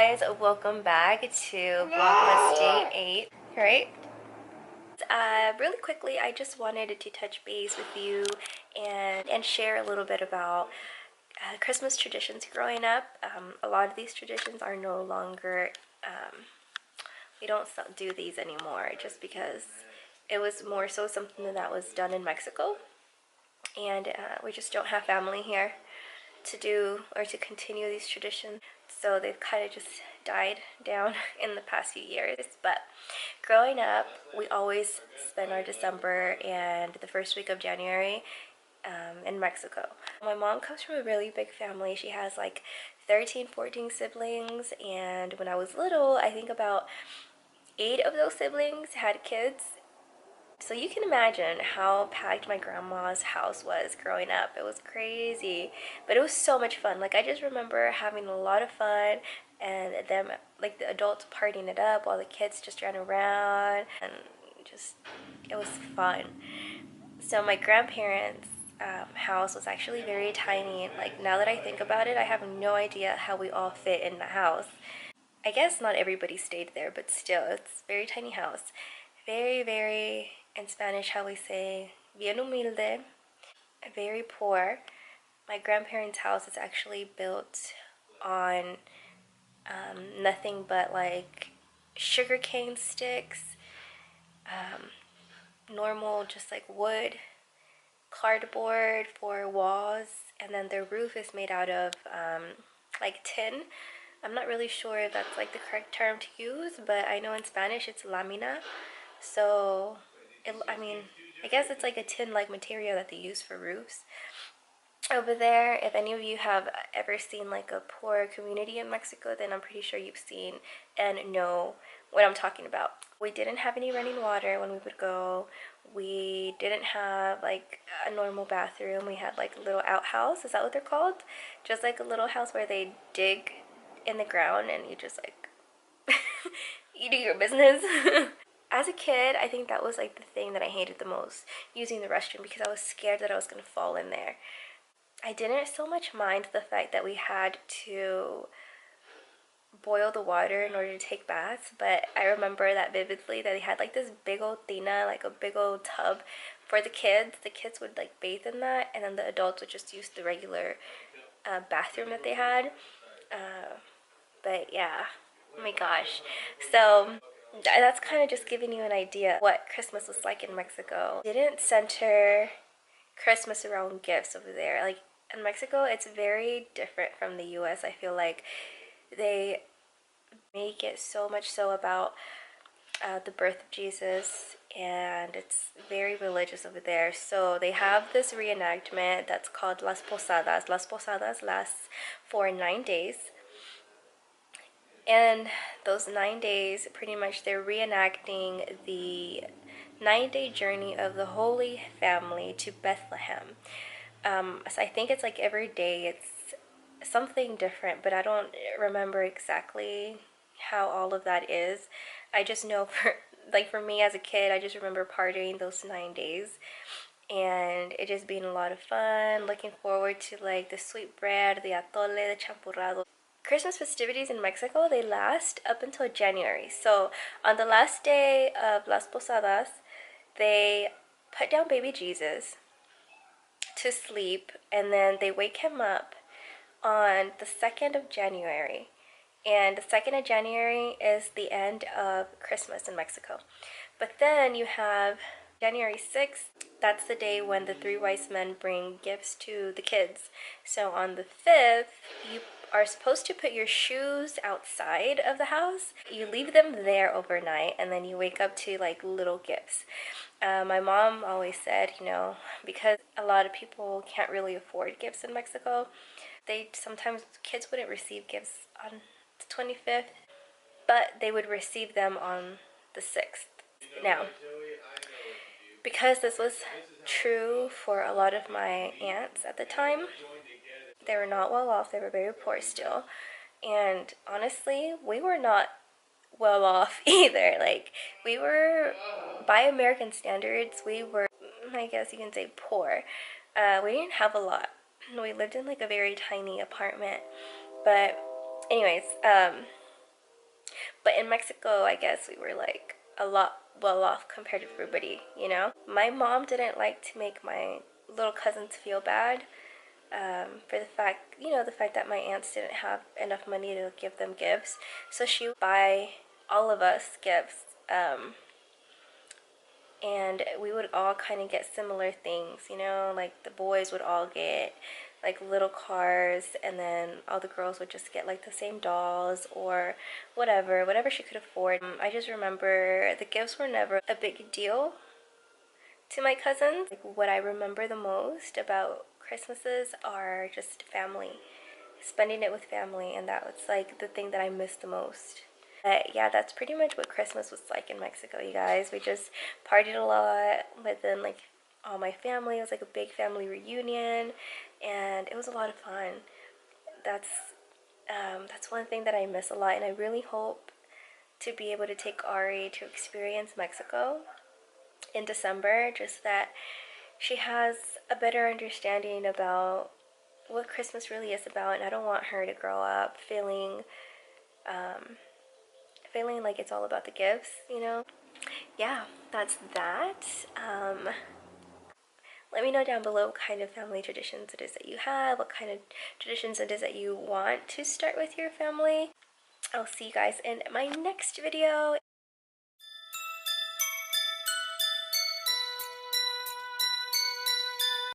guys, welcome back to Vlogmas Day 8, right? Really quickly, I just wanted to touch base with you and share a little bit about Christmas traditions growing up. A lot of these traditions are no longer, we don't do these anymore just because it was more so something that was done in Mexico, and we just don't have family here to do or to continue these traditions, so they've kind of just died down in the past few years. But growing up, we always spend our December and the first week of January in Mexico. My mom comes from a really big family. She has like 13-14 siblings, and when I was little, I think about 8 of those siblings had kids. So you can imagine how packed my grandma's house was growing up. It was crazy, but it was so much fun. Like, I just remember having a lot of fun, and them, like, the adults partying it up while the kids just ran around, and just, it was fun. So my grandparents' house was actually very tiny. Like, now that I think about it, I have no idea how we all fit in the house. I guess not everybody stayed there, but still, it's a very tiny house. Very, very, in Spanish, how we say, bien humilde, very poor. My grandparents' house is actually built on nothing but like sugarcane sticks, normal just like wood, cardboard for walls, and then their roof is made out of like tin. I'm not really sure if that's like the correct term to use, but I know in Spanish it's lamina. So, I mean, I guess it's like a tin-like material that they use for roofs. Over there, if any of you have ever seen like a poor community in Mexico, then I'm pretty sure you've seen and know what I'm talking about. We didn't have any running water when we would go. We didn't have like a normal bathroom. We had like a little outhouse. Is that what they're called? Just like a little house where they dig in the ground and you just like you do your business. As a kid, I think that was like the thing that I hated the most, using the restroom, because I was scared that I was going to fall in there. I didn't so much mind the fact that we had to boil the water in order to take baths, but I remember that vividly, that they had like this big old tina, like a big old tub for the kids. The kids would like bathe in that, and then the adults would just use the regular bathroom that they had. But yeah, oh my gosh. So that's kind of just giving you an idea what Christmas was like in Mexico. Didn't center Christmas around gifts over there. Like, in Mexico, it's very different from the US. I feel like they make it so much so about the birth of Jesus, and it's very religious over there. So they have this reenactment that's called Las Posadas. Las Posadas lasts for 9 days. And those 9 days, pretty much they're reenacting the 9-day journey of the Holy Family to Bethlehem. So I think it's like every day it's something different, but I don't remember exactly how all of that is. I just know for me as a kid, I just remember partying those 9 days, and it just being a lot of fun, looking forward to like the sweet bread, the atole, the champurrado. Christmas festivities in Mexico, they last up until January. So on the last day of Las Posadas, they put down baby Jesus to sleep, and then they wake him up on the 2nd of January. And the 2nd of January is the end of Christmas in Mexico. But then you have January 6th, that's the day when the 3 wise men bring gifts to the kids. So on the 5th, you are supposed to put your shoes outside of the house. You leave them there overnight, and then you wake up to like little gifts. My mom always said, you know, because a lot of people can't really afford gifts in Mexico, sometimes kids wouldn't receive gifts on the 25th, but they would receive them on the 6th. Now, because this was true for a lot of my aunts at the time, they were not well off. They were very poor still. And honestly, we were not well off either. Like, we were, by American standards, we were, I guess you can say, poor. We didn't have a lot. We lived in like a very tiny apartment. But anyways, But in Mexico, I guess we were like a lot well off compared to everybody, you know? My mom didn't like to make my little cousins feel bad, for the fact, you know, the fact that my aunts didn't have enough money to give them gifts. So she would buy all of us gifts, and we would all kind of get similar things, you know, like the boys would all get like little cars, and then all the girls would just get like the same dolls or whatever she could afford. I just remember the gifts were never a big deal to my cousins. Like, what I remember the most about Christmases are just family, spending it with family, and that was like the thing that I miss the most. But yeah, that's pretty much what Christmas was like in Mexico, you guys. We just partied a lot within like all my family. It was like a big family reunion, and it was a lot of fun. That's that's one thing that I miss a lot, and I really hope to be able to take Ari to experience Mexico in December, just that she has a better understanding about what Christmas really is about, and I don't want her to grow up feeling like it's all about the gifts, you know? Yeah, that's that. Let me know down below what kind of family traditions it is that you have, what kind of traditions it is that you want to start with your family. I'll see you guys in my next video.